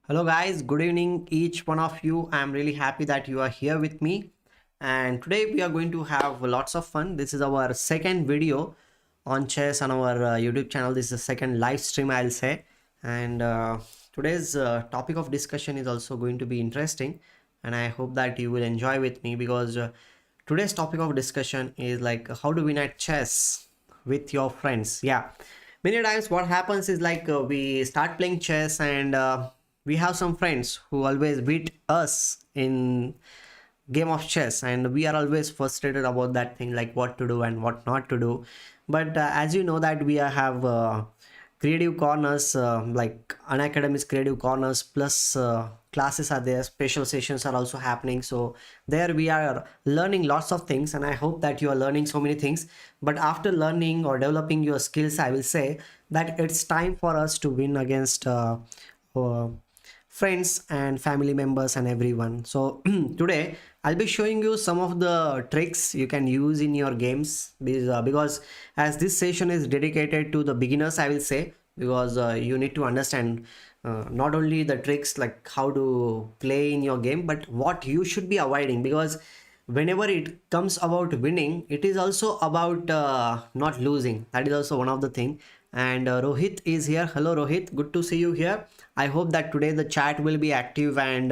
Hello guys, good evening each one of you. I'm really happy that you are here with me, and today we are going to have lots of fun. This is our second video on chess on our YouTube channel. This is the second live stream, I'll say, and today's topic of discussion is also going to be interesting, and I hope that you will enjoy with me because today's topic of discussion is like how to win at chess with your friends. Yeah, many times what happens is like we start playing chess and we have some friends who always beat us in game of chess, and we are always frustrated about that thing, like what to do and what not to do. But as you know that we have creative corners, like Unacademy's creative corners plus classes are there, special sessions are also happening, so there we are learning lots of things, and I hope that you are learning so many things. But after learning or developing your skills, I will say that it's time for us to win against uh, friends and family members and everyone. So today I'll be showing you some of the tricks you can use in your games because as this session is dedicated to the beginners, I will say, because you need to understand not only the tricks like how to play in your game, but what you should be avoiding, because whenever it comes about winning, it is also about not losing. That is also one of the thing. And Rohit is here. Hello Rohit, good to see you here. I hope that today the chat will be active and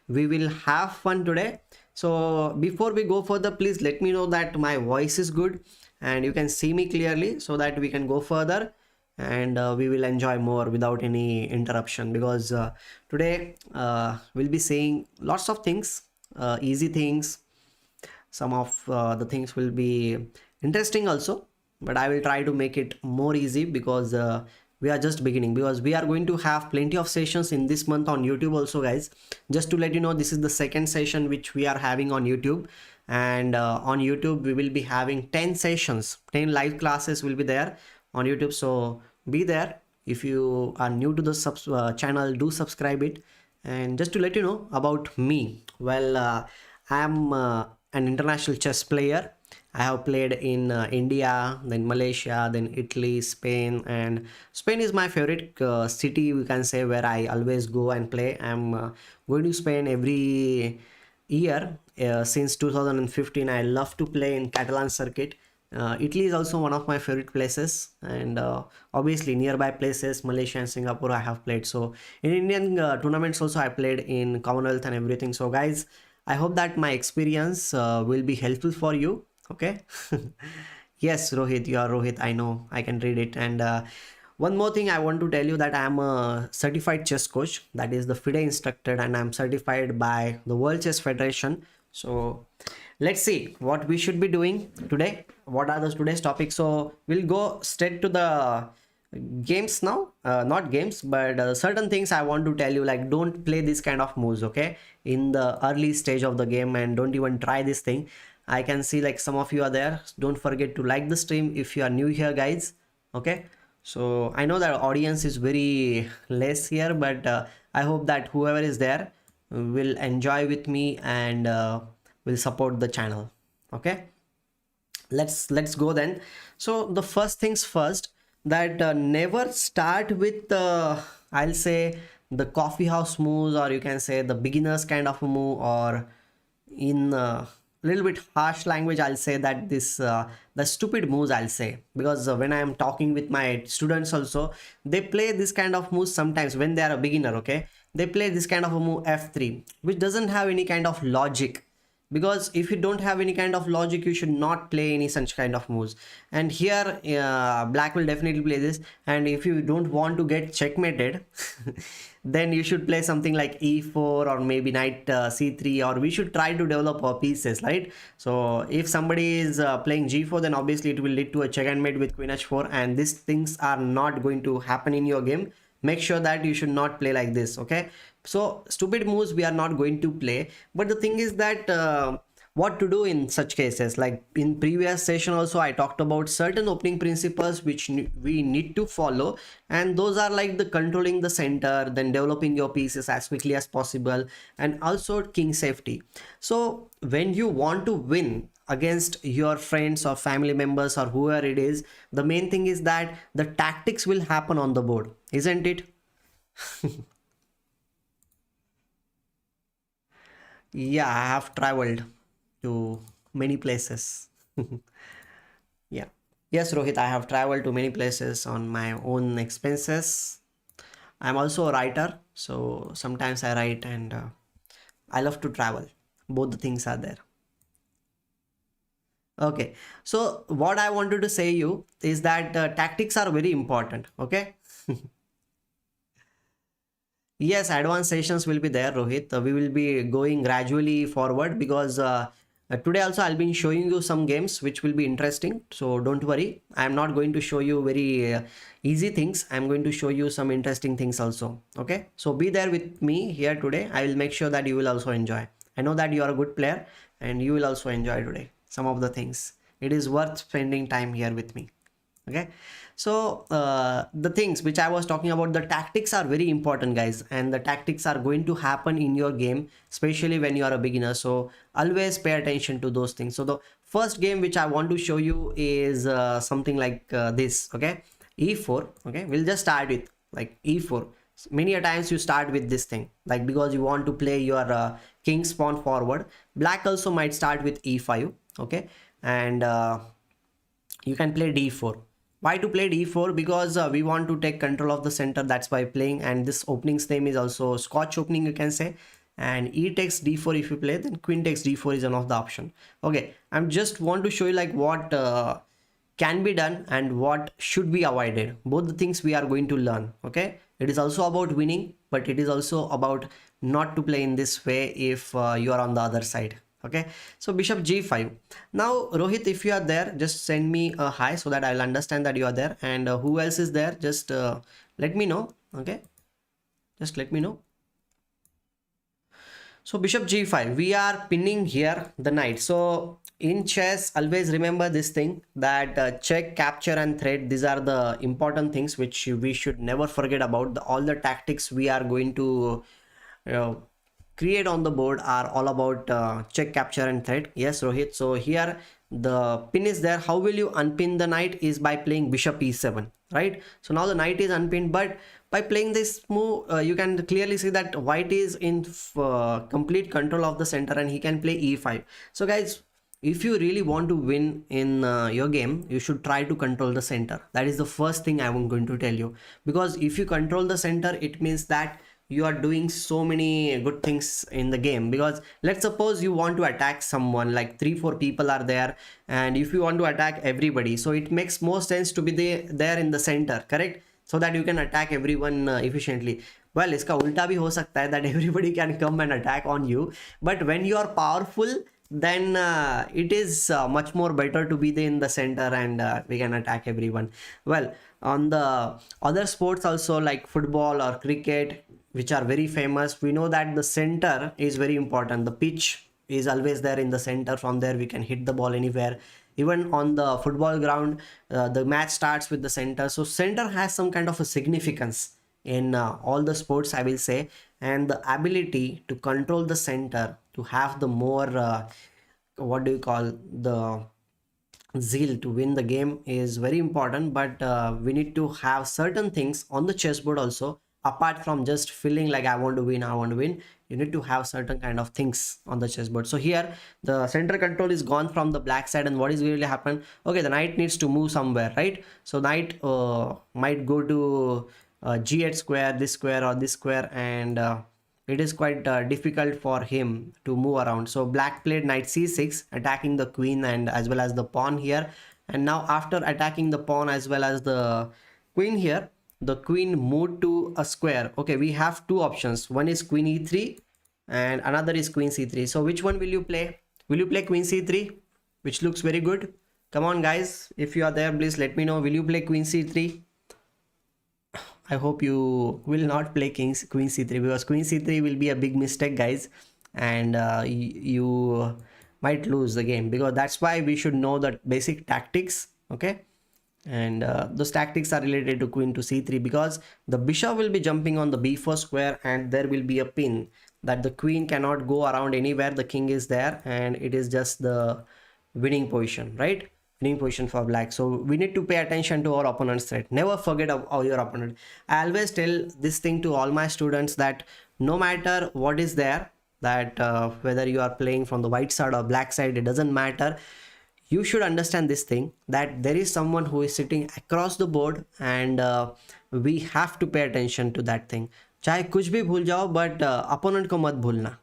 we will have fun today. So before we go further, please let me know that my voice is good and you can see me clearly, so that we can go further and we will enjoy more without any interruption, because today we'll be saying lots of things, easy things. Some of the things will be interesting also, but I will try to make it more easy because we are just beginning, because we are going to have plenty of sessions in this month on YouTube also, guys. Just to let you know, this is the second session which we are having on YouTube, and on YouTube we will be having 10 sessions, 10 live classes will be there on YouTube. So be there. If you are new to the channel, do subscribe it. And just to let you know about me, well, I am an international chess player. I have played in India, then Malaysia, then Italy, Spain, and Spain is my favorite city, we can say, where I always go and play. I'm going to Spain every year since 2015. I love to play in Catalan circuit. Italy is also one of my favorite places, and obviously nearby places Malaysia and Singapore I have played. So in Indian tournaments also I played in Commonwealth and everything. So guys, I hope that my experience will be helpful for you. Okay. Yes, Rohit, you are Rohit. I know, I can read it. And one more thing I want to tell you, that I am a certified chess coach, that is the FIDE instructor, and I'm certified by the World Chess Federation. So let's see what we should be doing today. What are the today's topics? So we'll go straight to the games now. Not games, but certain things I want to tell you, like don't play this kind of moves, okay, in the early stage of the game, and don't even try this thing. I can see like some of you are there. Don't forget to like the stream if you are new here, guys. Okay, so I know that audience is very less here, but I hope that whoever is there will enjoy with me and will support the channel. Okay, let's go then. So the first things first, that never start with I'll say the coffee house moves, or you can say the beginners kind of a move, or in little bit harsh language I'll say that this the stupid moves, I'll say, because when I am talking with my students also, they play this kind of moves sometimes when they are a beginner. Okay, they play this kind of a move f3, which doesn't have any kind of logic, because if you don't have any kind of logic, you should not play any such kind of moves. And here black will definitely play this, and if you don't want to get checkmated then you should play something like e4, or maybe knight c3, or we should try to develop our pieces, right? So if somebody is playing g4, then obviously it will lead to a check and mate with queen h4, and these things are not going to happen in your game. Make sure that you should not play like this. Okay, so stupid moves we are not going to play. But the thing is that what to do in such cases, like in previous session also I talked about certain opening principles which we need to follow, and those are like the controlling the center, then developing your pieces as quickly as possible, and also king safety. So when you want to win against your friends or family members or whoever it is, the main thing is that the tactics will happen on the board, isn't it? Yeah, I have traveled to many places. Yeah. Yes, Rohit, I have traveled to many places on my own expenses. I'm also a writer, so sometimes I write and I love to travel. Both the things are there. Okay, so what I wanted to say you is that tactics are very important. Okay. Yes, advanced sessions will be there, Rohit. We will be going gradually forward because today also I'll be showing you some games which will be interesting. So don't worry. I'm not going to show you very easy things. I'm going to show you some interesting things also. Okay. So be there with me here today. I will make sure that you will also enjoy. I know that you are a good player and you will also enjoy today some of the things. It is worth spending time here with me. Okay, so the things which I was talking about, the tactics are very important, guys, and the tactics are going to happen in your game, especially when you are a beginner. So always pay attention to those things. So the first game which I want to show you is something like this. Okay, e4. Okay, we'll just start with like e4. Many a times you start with this thing, like because you want to play your king pawn forward. Black also might start with e5. Okay, and you can play d4. Why to play d4? Because we want to take control of the center, that's why playing. And this opening's name is also Scotch opening, you can say. And e takes d4. If you play, then queen takes d4 is one of the option. Okay, I'm just want to show you like what can be done and what should be avoided. Both the things we are going to learn. Okay, it is also about winning, but it is also about not to play in this way if you are on the other side. Okay, so bishop g5. Now Rohit, if you are there, just send me a hi so that I'll understand that you are there. And who else is there, just let me know. Okay, just let me know. So bishop g5, we are pinning here the knight. So in chess, always remember this thing, that check, capture and threat, these are the important things which we should never forget about. All the tactics we are going to create on the board are all about check, capture and threat. Yes, Rohit, so here the pin is there. How will you unpin the knight? Is by playing bishop e7, right? So now the knight is unpinned, but by playing this move you can clearly see that white is in complete control of the center and he can play e5. So guys, if you really want to win in your game, you should try to control the center. That is the first thing I'm going to tell you, because if you control the center, it means that you are doing so many good things in the game. Because let's suppose you want to attack someone, like 3-4 people are there, and if you want to attack everybody, so it makes more sense to be there in the center, correct, so that you can attack everyone efficiently. Well, iska ulta bhi ho sakta hai, that everybody can come and attack on you, but when you are powerful, then it is much more better to be in the center and we can attack everyone. Well, on the other sports also, like football or cricket, which are very famous, we know that the center is very important. The pitch is always there in the center. From there we can hit the ball anywhere. Even on the football ground, the match starts with the center. So center has some kind of a significance in all the sports, I will say. And the ability to control the center, to have the more what do you call, the zeal to win the game is very important. But we need to have certain things on the chessboard also, apart from just feeling like I want to win, I want to win. You need to have certain kind of things on the chessboard. So here the center control is gone from the black side, and what is really happened? Okay, the knight needs to move somewhere, right? So knight might go to g8 square, this square or this square, and it is quite difficult for him to move around. So black played knight c6, attacking the queen and as well as the pawn here. And now after attacking the pawn as well as the queen here, the queen moved to a square. Okay, we have two options. One is queen e3 and another is queen c3. So which one will you play? Will you play queen c3, which looks very good? Come on guys, if you are there, please let me know. Will you play queen c3? I hope you will not play queen c3, because queen c3 will be a big mistake, guys, and you might lose the game. Because that's why we should know the basic tactics. Okay, and those tactics are related to queen to c3, because the bishop will be jumping on the b4 square and there will be a pin that the queen cannot go around anywhere. The king is there and it is just the winning position, right? Winning position for black. So we need to pay attention to our opponent's threat. Never forget about your opponent. I always tell this thing to all my students, that no matter what is there, that whether you are playing from the white side or black side, it doesn't matter. You should understand this thing, that there is someone who is sitting across the board, and we have to pay attention to that thing. चाहे कुछ भी भूल जाओ, but opponent को मत भूलना,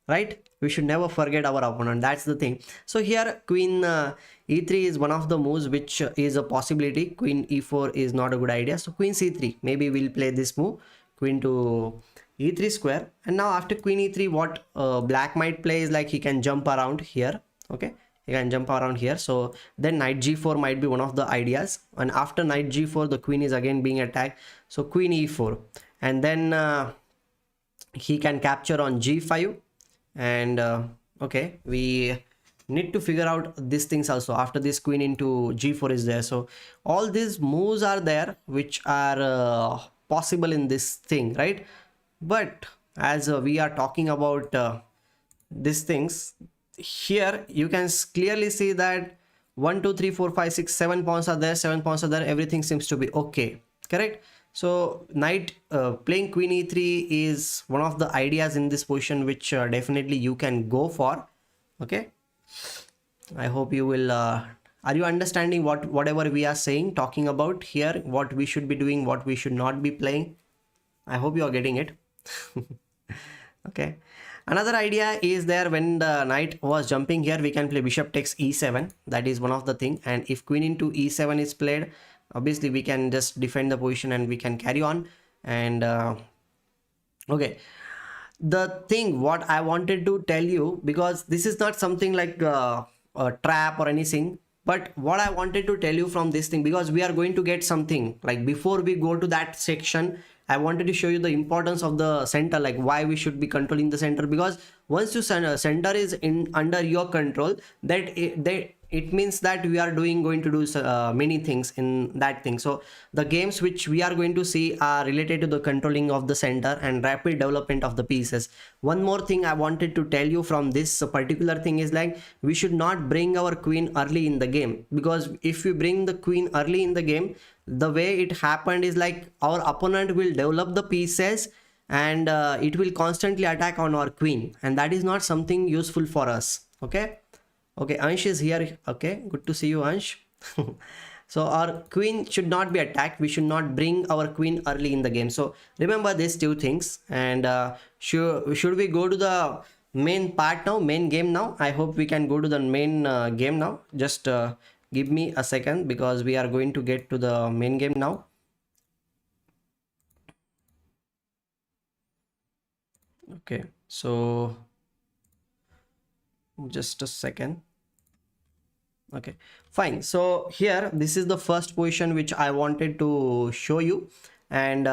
right? We should never forget our opponent. That's the thing. So here queen e3 is one of the moves which is a possibility. Queen e4 is not a good idea, so queen c3, maybe we'll play this move, queen to e3 square. And now after queen e3, what black might play is like he can jump around here. Okay, he can jump around here. So then knight g4 might be one of the ideas, and after knight g4 the queen is again being attacked, so queen e4, and then he can capture on g5. And okay, we need to figure out these things also. After this, queen into g4 is there. So all these moves are there which are possible in this thing, right? But as we are talking about these things, here you can clearly see that 1 2 3 4 5 6 7 pawns are there, 7 pawns are there, everything seems to be okay, correct? So knight playing queen e3 is one of the ideas in this position which definitely you can go for. Okay, I hope you will are you understanding whatever we are saying, talking about here, what we should be doing, what we should not be playing? I hope you are getting it. Okay, another idea is there, when the knight was jumping here, we can play bishop takes e7. That is one of the thing. And if queen into e7 is played, obviously we can just defend the position and we can carry on. And okay, the thing what I wanted to tell you, because this is not something like a trap or anything, but what I wanted to tell you from this thing, because we are going to get something like, before we go to that section, I wanted to show you the importance of the center, like why we should be controlling the center. Because once you center is in under your control, that it means that we are going to do many things in that thing. So the games which we are going to see are related to the controlling of the center and rapid development of the pieces. One more thing I wanted to tell you from this particular thing is like, we should not bring our queen early in the game, because if we bring the queen early in the game, the way it happened is like our opponent will develop the pieces and it will constantly attack on our queen, and that is not something useful for us. Okay, Ansh is here. Okay, good to see you, Ansh. So our queen should not be attacked. We should not bring our queen early in the game. So remember these two things. And should we go to the main part now, main game now? I hope we can go to the main game now. Just give me a second, because we are going to get to the main game now. Okay, so just a second. Okay, fine. So here, this is the first position which I wanted to show you. And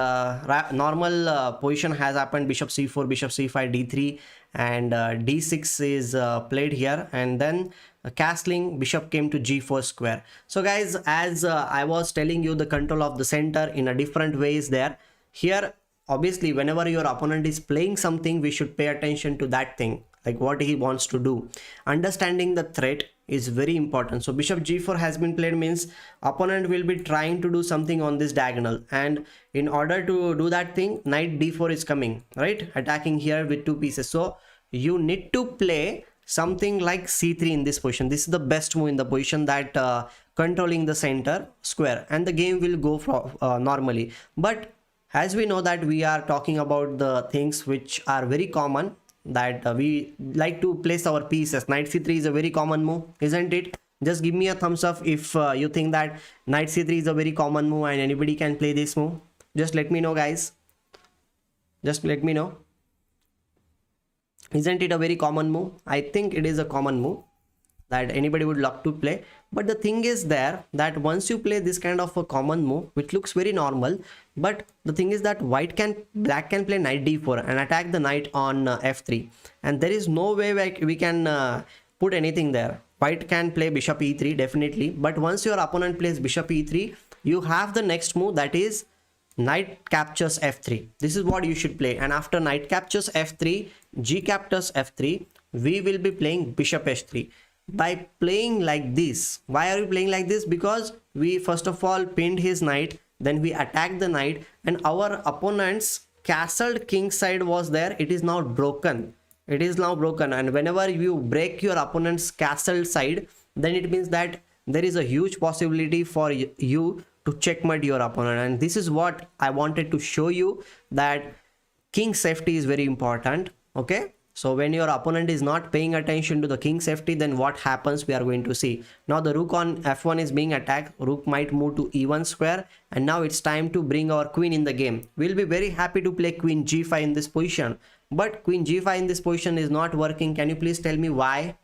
normal position has happened: bishop c4, bishop c5, d3, and d6 is played here, and then castling, bishop came to g4 square. So guys, as I was telling you, the control of the center in a different way is there. Here, obviously, whenever your opponent is playing something, we should pay attention to that thing, like what he wants to do. Understanding the threat is very important. So bishop g4 has been played, means opponent will be trying to do something on this diagonal, and in order to do that thing, knight d4 is coming, right, attacking here with two pieces. So you need to play something like c3 in this position. This is the best move in the position, that controlling the center square, and the game will go for normally. But as we know that we are talking about the things which are very common, that we like to place our pieces. Knight c3 is a very common move, isn't it? Just give me a thumbs up if you think that knight c3 is a very common move and anybody can play this move. Just let me know, guys. Just let me know. Isn't it a very common move? I think it is a common move that anybody would love to play. But the thing is there, that once you play this kind of a common move, which looks very normal, but the thing is that black can play knight d4 and attack the knight on f3, and there is no way we can put anything there. White can play bishop e3 definitely, but once your opponent plays bishop e3, you have the next move, that is knight captures f3. This is what you should play, and after knight captures f3, g captures f3, we will be playing bishop h3. By playing like this, why are we playing like this? Because we first of all pinned his knight, then we attacked the knight, and our opponent's castled king side was there. It is now broken. it is now broken, and whenever you break your opponent's castle side, then it means that there is a huge possibility for you to checkmate your opponent. And this is what I wanted to show you, that king safety is very important. Okay, so when your opponent is not paying attention to the king safety, then what happens we are going to see. Now the rook on f1 is being attacked, rook might move to e1 square, and now it's time to bring our queen in the game. We'll be very happy to play queen g5 in this position, but queen g5 in this position is not working. Can you please tell me why?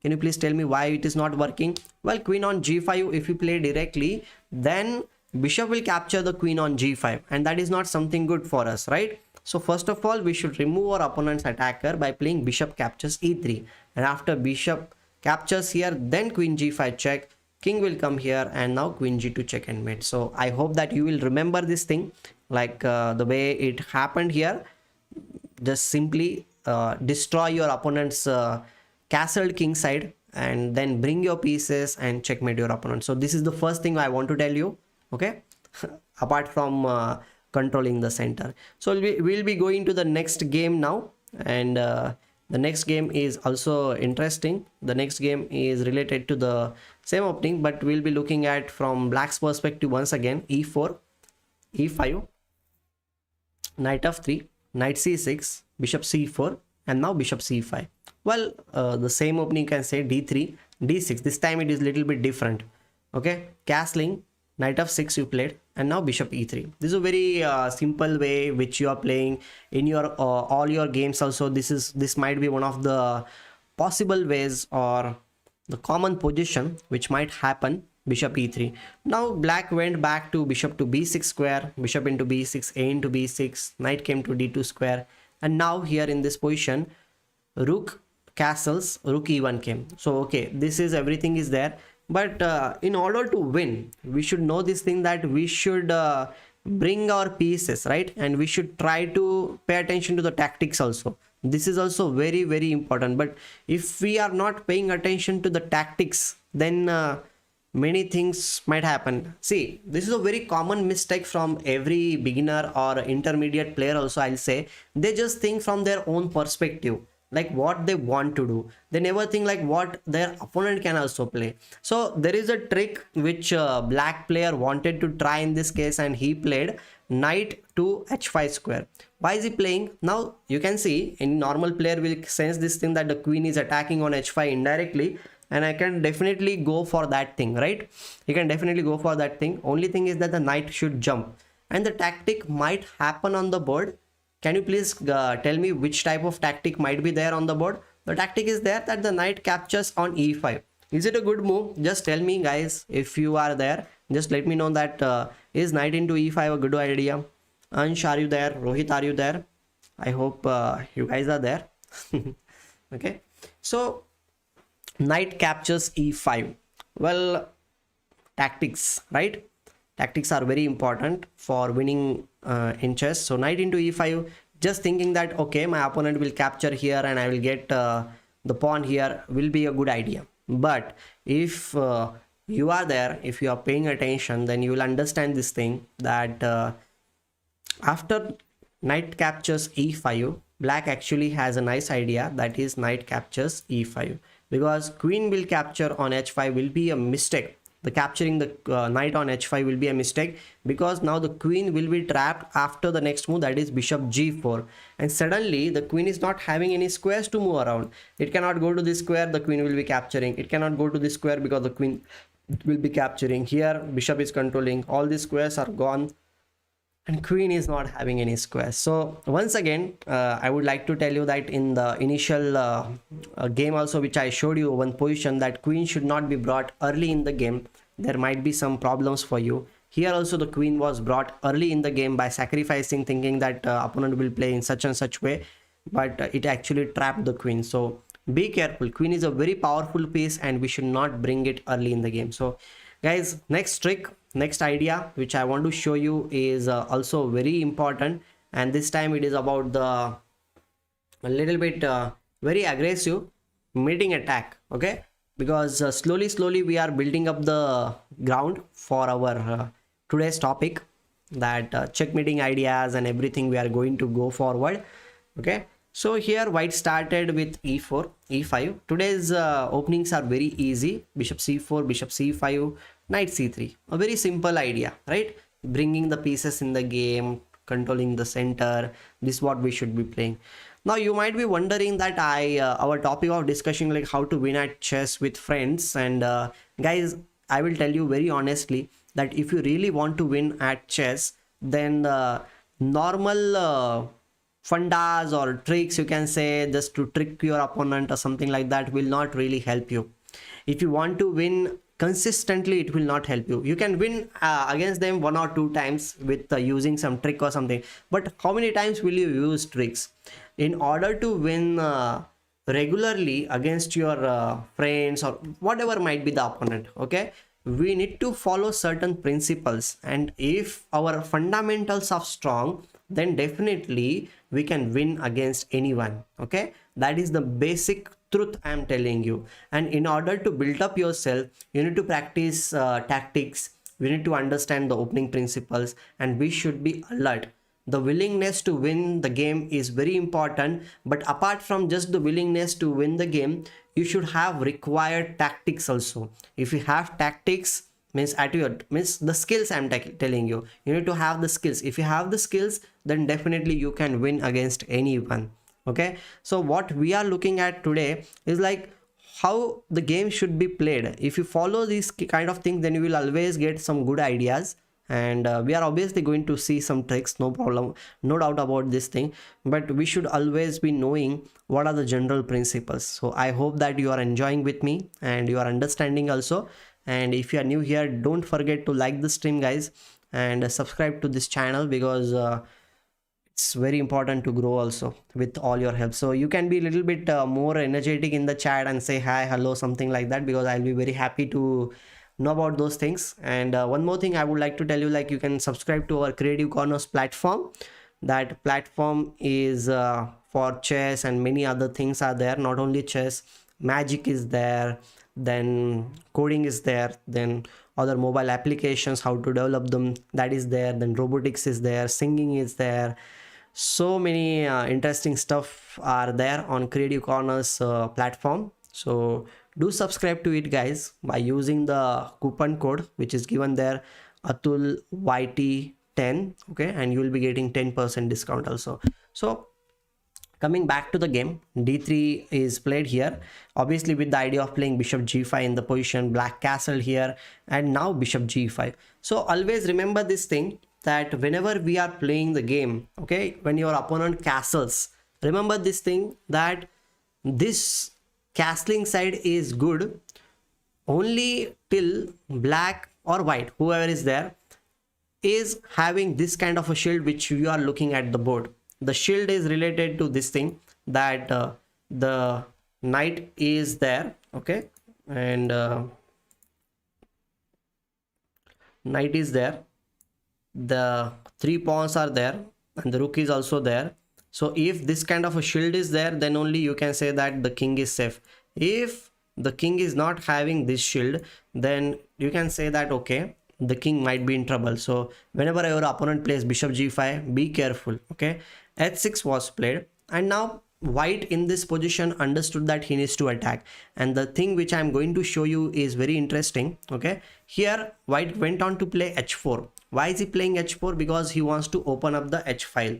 Can you please tell me why it is not working? Well, queen on g5, if you play directly, then bishop will capture the queen on g5, and that is not something good for us, right? So first of all, we should remove our opponent's attacker by playing bishop captures e3, and after bishop captures here, then queen g5 check, king will come here, and now queen g2 check and mate. So I hope that you will remember this thing, like the way it happened here. Just simply destroy your opponent's castled king side, and then bring your pieces and checkmate your opponent. So this is the first thing I want to tell you, okay? Apart from controlling the center. So we'll be going to the next game now, and the next game is also interesting. The next game is related to the same opening, but we'll be looking at from black's perspective once again. e4, e5, knight f3, knight c6, bishop c4, and now bishop c5. Well, the same opening you can say d3, d6. This time it is little bit different. Okay, castling, knight f6 you played, and now bishop e3. This is a very simple way which you are playing in your all your games also. This might be one of the possible ways or the common position which might happen. Bishop e3. Now black went back to bishop to b6 square, bishop into b6, a into b6, knight came to d2 square, and now here in this position, rook castles, rook e1 came. So okay, this is everything is there, but in order to win, we should know this thing, that we should bring our pieces, right? And we should try to pay attention to the tactics also. This is also very, very important. But if we are not paying attention to the tactics, then many things might happen. See, this is a very common mistake from every beginner or intermediate player also, I'll say. They just think from their own perspective, like what they want to do. They never think like what their opponent can also play. So there is a trick which black player wanted to try in this case, and he played knight to h5 square. Why is he playing? Now you can see, in normal player will sense this thing that the queen is attacking on h5 indirectly, and I can definitely go for that thing, right? You can definitely go for that thing. Only thing is that the knight should jump, and the tactic might happen on the board. Can you please tell me which type of tactic might be there on the board? The tactic is there that the knight captures on e5. Is it a good move? Just tell me, guys, if you are there. Just let me know that is knight into e5 a good idea? Ansh, are you there? Rohit, are you there? I hope you guys are there. Okay, so knight captures e5. Well, tactics, right? Tactics are very important for winning in chess. So knight into e5, just thinking that okay, my opponent will capture here and I will get the pawn here, will be a good idea. But if you are there, if you are paying attention, then you will understand this thing, that after knight captures e5, black actually has a nice idea, that is knight captures e5, because queen will capture on h5 will be a mistake. The capturing the knight on h5 will be a mistake, because now the queen will be trapped after the next move, that is bishop g4, and suddenly the queen is not having any squares to move around. It cannot go to this square, the queen will be capturing. It cannot go to this square because the queen will be capturing. Here bishop is controlling, all these squares are gone, and queen is not having any squares. So once again, I would like to tell you that in the initial game also, which I showed you one position, that queen should not be brought early in the game. There might be some problems for you. Here also the queen was brought early in the game by sacrificing, thinking that opponent will play in such and such way, but it actually trapped the queen. So be careful. Queen is a very powerful piece and we should not bring it early in the game. So guys, next trick, next idea which I want to show you is also very important, and this time it is about the a little bit very aggressive meeting attack. Okay, because slowly we are building up the ground for our today's topic, that checkmating ideas and everything we are going to go forward. Okay, So here white started with e4, e5. Today's openings are very easy. Bishop c4, bishop c5, knight c3. A very simple idea, right? Bringing the pieces in the game, controlling the center. This is what we should be playing. Now you might be wondering that our topic of discussion, like how to win at chess with friends. And guys, I will tell you very honestly that if you really want to win at chess, then normal fundas or tricks, you can say, just to trick your opponent or something like that, will not really help you. If you want to win consistently, it will not help you. You can win against them 1 or 2 times with using some trick or something, but how many times will you use tricks? In order to win regularly against your friends or whatever might be the opponent, okay, we need to follow certain principles, and if our fundamentals are strong, then definitely we can win against anyone. Okay, that is the basic truth I am telling you. And in order to build up yourself, you need to practice tactics. We need to understand the opening principles, and we should be alert. The willingness to win the game is very important, but apart from just the willingness to win the game, you should have required tactics also. If you have tactics, means the skills I'm telling you, you need to have the skills. If you have the skills, then definitely you can win against anyone. Okay, so what we are looking at today is like how the game should be played. If you follow these kind of things, then you will always get some good ideas, and we are obviously going to see some tricks, no problem, no doubt about this thing, but we should always be knowing what are the general principles. So I hope that you are enjoying with me and you are understanding also. And if you are new here, don't forget to like the stream, guys, and subscribe to this channel, because it's very important to grow also with all your help. So you can be a little bit more energetic in the chat and say hi, hello, something like that, because I'll be very happy to know about those things. And one more thing I would like to tell you, like you can subscribe to our Creative Corners platform. That platform is for chess, and many other things are there. Not only chess, magic is there, then coding is there, then other mobile applications, how to develop them, that is there, then robotics is there, singing is there. So many interesting stuff are there on Creative Corners platform. So do subscribe to it, guys, by using the coupon code which is given there, Atul YT10. Okay, and you will be getting 10% discount also. So coming back to the game, d3 is played here, obviously with the idea of playing bishop g5 in the position, black castle here, and now bishop g5. So always remember this thing, that whenever we are playing the game, okay, when your opponent castles, remember this thing, that this castling side is good only till black or white, whoever is there, is having this kind of a shield which you are looking at the board. The shield is related to this thing, that the knight is there, okay, and knight is there, the 3 pawns are there, and the rook is also there. So if this kind of a shield is there, then only you can say that the king is safe. If the king is not having this shield, then you can say that okay, the king might be in trouble. So whenever your opponent plays bishop g5, be careful. Okay, h6 was played, and now white in this position understood that he needs to attack, and the thing which I am going to show you is very interesting. Okay, here white went on to play h4. Why is he playing h4? Because he wants to open up the h file.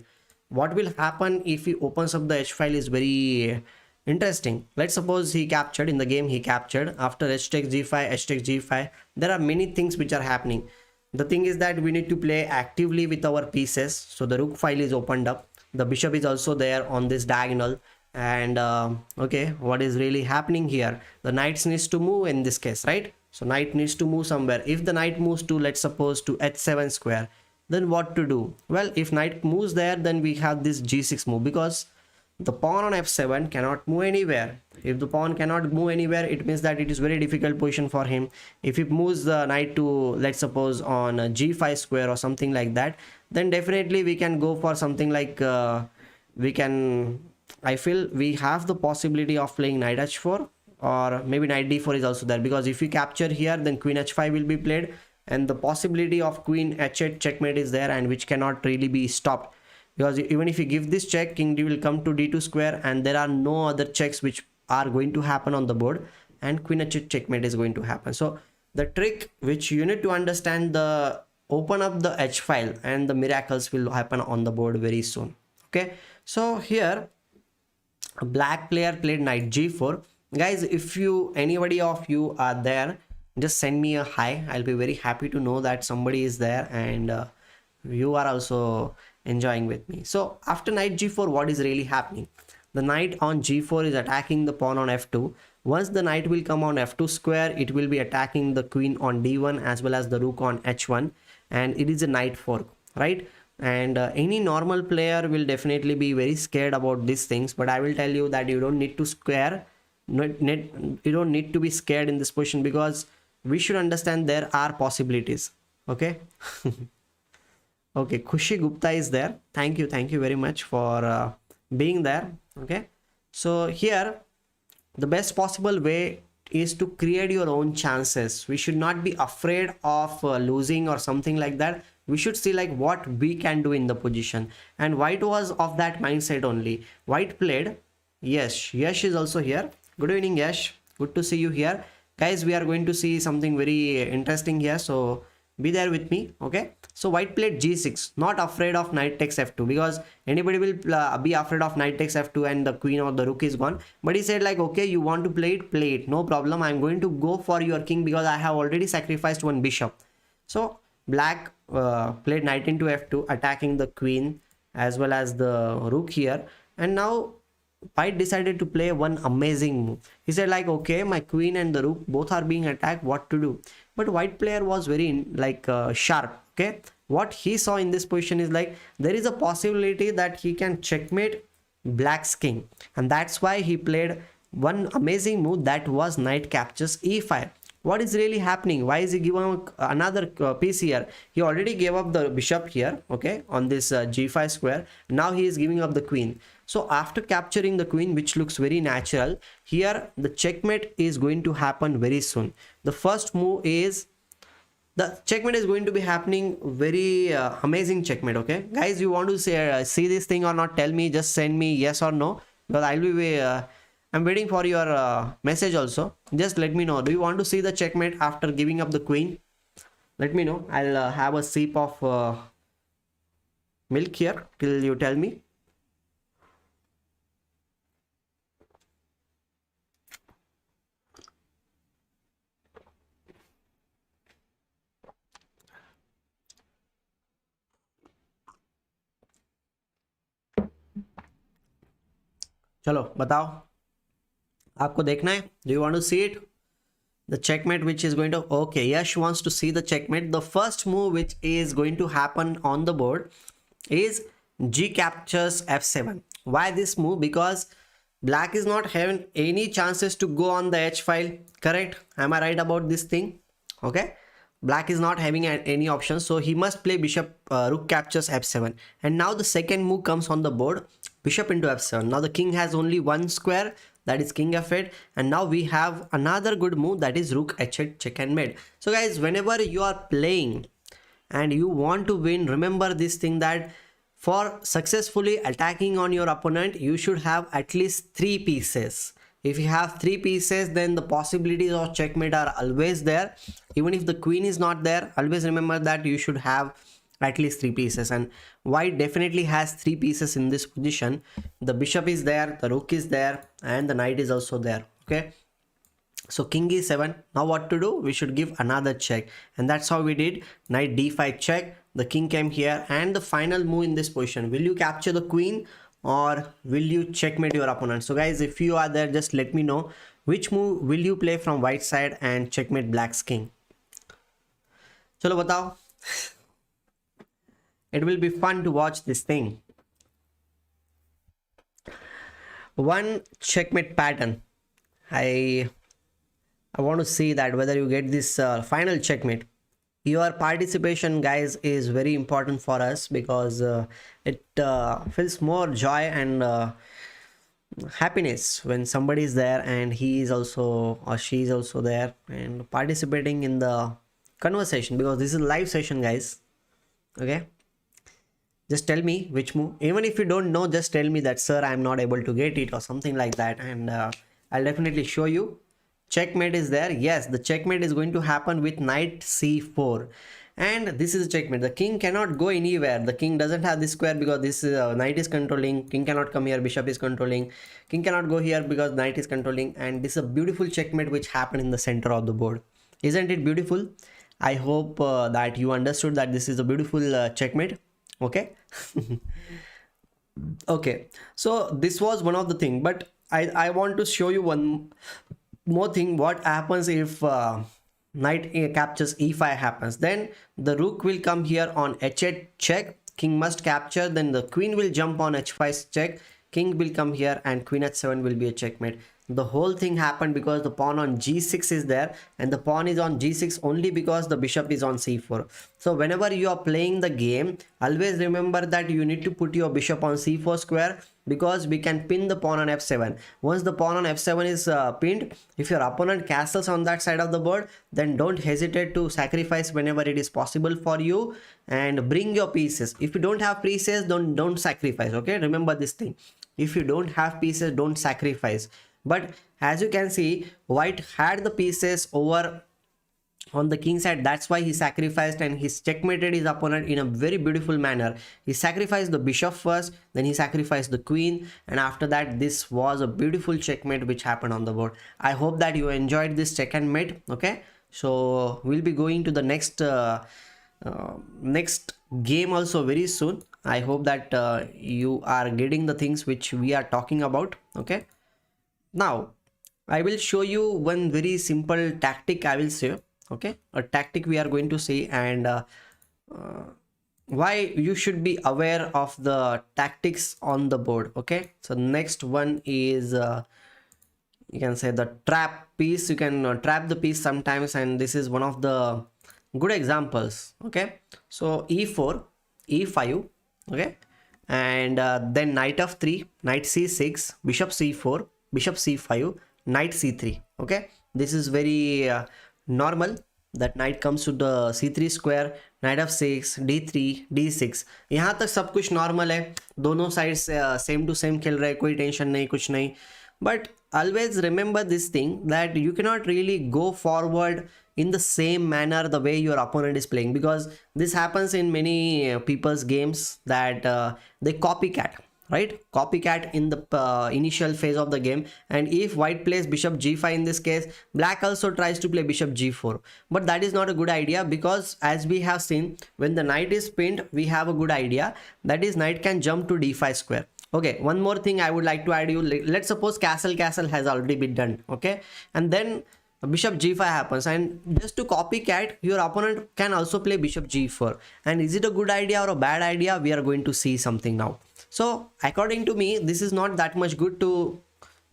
What will happen if he opens up the h file is very interesting. Let's suppose he captured in the game, he captured after h takes g5, h takes g5. There are many things which are happening. The thing is that we need to play actively with our pieces. So the rook file is opened up, the bishop is also there on this diagonal, and okay, what is really happening here? The knights needs to move in this case, right? So knight needs to move somewhere. If the knight moves to, let's suppose, to h7 square, then what to do? Well, if knight moves there, then we have this g6 move, because the pawn on f7 cannot move anywhere. If the pawn cannot move anywhere, it means that it is very difficult position for him. If he moves the knight to, let's suppose, on g5 square or something like that, then definitely we can go for something like I feel we have the possibility of playing knight h4, or maybe knight d4 is also there, because if we capture here, then queen h5 will be played, and the possibility of queen h8 checkmate is there, and which cannot really be stopped. because even if you give this check, king d will come to d2 square, and there are no other checks which are going to happen on the board, and queen h8 checkmate is going to happen. So the trick which you need to understand, the open up the h file, and the miracles will happen on the board very soon. Okay, so here a black player played knight g4. Guys, if you anybody of you are there, just send me a hi. I'll be very happy to know that somebody is there, and you are also enjoying with me. So after knight g4, what is really happening? The knight on g4 is attacking the pawn on f2. Once the knight will come on f2 square, it will be attacking the queen on d1 as well as the rook on h1, and it is a knight fork, right? And any normal player will definitely be very scared about these things, but I will tell you that you don't need to you don't need to be scared in this position, because we should understand there are possibilities. Okay. Okay, Khushi Gupta is there. Thank you very much for being there. Okay, so here the best possible way is to create your own chances. We should not be afraid of losing or something like that. We should see like what we can do in the position, and white was of that mindset only. White played Yash. Yash is also here. Good evening, Yash. Good to see you here. Guys, we are going to see something very interesting here, so be there with me. Okay, so white played g6, not afraid of knight takes f2, because anybody will be afraid of knight takes f2 and the queen or the rook is gone. But he said like, okay, you want to play it, no problem. I'm going to go for your king because I have already sacrificed one bishop. So black played knight into f2, attacking the queen as well as the rook here, and now white decided to play one amazing move. He said like, okay, my queen and the rook both are being attacked, what to do? But white player was very sharp. Okay, what he saw in this position is like, there is a possibility that he can checkmate black's king, and that's why he played one amazing move, that was knight captures e5. What is really happening? Why is he giving another piece here? He already gave up the bishop here, okay, on this g5 square. Now he is giving up the queen. So after capturing the queen, which looks very natural, here the checkmate is going to happen very soon. The first move is, the checkmate is going to be happening very amazing checkmate. Okay, guys, you want to say see this thing or not? Tell me, just send me yes or no, because I'll be I'm waiting for your message also. Just let me know. Do you want to see the checkmate after giving up the queen? Let me know. I'll have a sip of milk here till you tell me. चलो बताओ, आपको देखना है? Do you want to see it? The checkmate which is going to, okay, Yash wants to see the checkmate. The first move which is going to happen on the board is g captures f7. Why this move? Because black is not having any chances to go on the h file, correct? Am I right about this thing? Okay, black is not having any options, so he must play bishop rook captures f7. And now the second move comes on the board, bishop into f7. Now the king has only one square, that is king f8, and now we have another good move, that is rook h8 check and mate. So guys, whenever you are playing and you want to win, remember this thing, that for successfully attacking on your opponent, you should have at least 3 pieces. If you have 3 pieces, then the possibilities of checkmate are always there. Even if the queen is not there, always remember that you should have at least 3 pieces, and white definitely has 3 pieces in this position. The bishop is there, the rook is there, and the knight is also there. Okay, so king e7. Now what to do? We should give another check, and that's how we did. Knight d5 check, the king came here, and the final move in this position, will you capture the queen or will you checkmate your opponent? So guys, if you are there, just let me know which move will you play from white side and checkmate black's king. Chalo batao. It will be fun to watch this thing. One checkmate pattern. I want to see that whether you get this final checkmate. Your participation, guys, is very important for us, because it feels more joy and happiness when somebody is there and he is also or she is also there and participating in the conversation, because this is a live session, guys. Okay, Just tell me which move. Even if you don't know, just tell me that, sir, I'm not able to get it or something like that, and I'll definitely show you. Checkmate is there. Yes, the checkmate is going to happen with knight c4, and this is a checkmate. The king cannot go anywhere. The king doesn't have this square because this knight is controlling. King cannot come here. Bishop is controlling. King cannot go here because knight is controlling, and this is a beautiful checkmate which happened in the center of the board. Isn't it beautiful? I hope that you understood that this is a beautiful checkmate. Okay. Okay, so this was one of the thing, but I want to show you one more thing. What happens if knight captures e5 happens? Then the rook will come here on h8 check, king must capture, then the queen will jump on h5 check, king will come here, and queen h7 will be a checkmate. The whole thing happened because the pawn on g6 is there, and the pawn is on g6 only because the bishop is on c4. So whenever you are playing the game, always remember that you need to put your bishop on c4 square, because we can pin the pawn on f7. Once the pawn on f7 is pinned, if your opponent castles on that side of the board, then don't hesitate to sacrifice whenever it is possible for you, and bring your pieces. If you don't have pieces, don't sacrifice. Okay, remember this thing. If you don't have pieces, don't sacrifice. But as you can see, white had the pieces over on the king side. That's why he sacrificed, and he checkmated his opponent in a very beautiful manner. He sacrificed the bishop first, then he sacrificed the queen, and after that this was a beautiful checkmate which happened on the board. I hope that you enjoyed this check and mate. Okay, so we'll be going to the next next game also very soon. I hope that you are getting the things which we are talking about. Okay, now I will show you one very simple tactic, I will say. Okay, a tactic we are going to see, and why you should be aware of the tactics on the board. Okay, so next one is you can say the trap piece. You can trap the piece sometimes, and this is one of the good examples. Okay, so e4, e5, okay, and then knight f3, knight c6, bishop c4, bishop c5, knight c3. Okay, this is very normal that knight comes to the c3 square, knight f6, d3, d6. यहाँ तक सब कुछ normal है, दोनों sides same to same खेल रहे, कोई tension नहीं, कुछ नहीं. But always remember this thing, that you cannot really go forward in the same manner the way your opponent is playing, because this happens in many people's games, that they copycat. Right, copycat in the initial phase of the game, and if white plays bishop g5 in this case, black also tries to play bishop g4, but that is not a good idea, because as we have seen, when the knight is pinned, we have a good idea, that is knight can jump to d5 square. Okay, one more thing I would like to add you. Let's suppose castle has already been done. Okay, and then bishop g5 happens, and just to copycat, your opponent can also play bishop g4. And is it a good idea or a bad idea? We are going to see something now. So according to me, this is not that much good to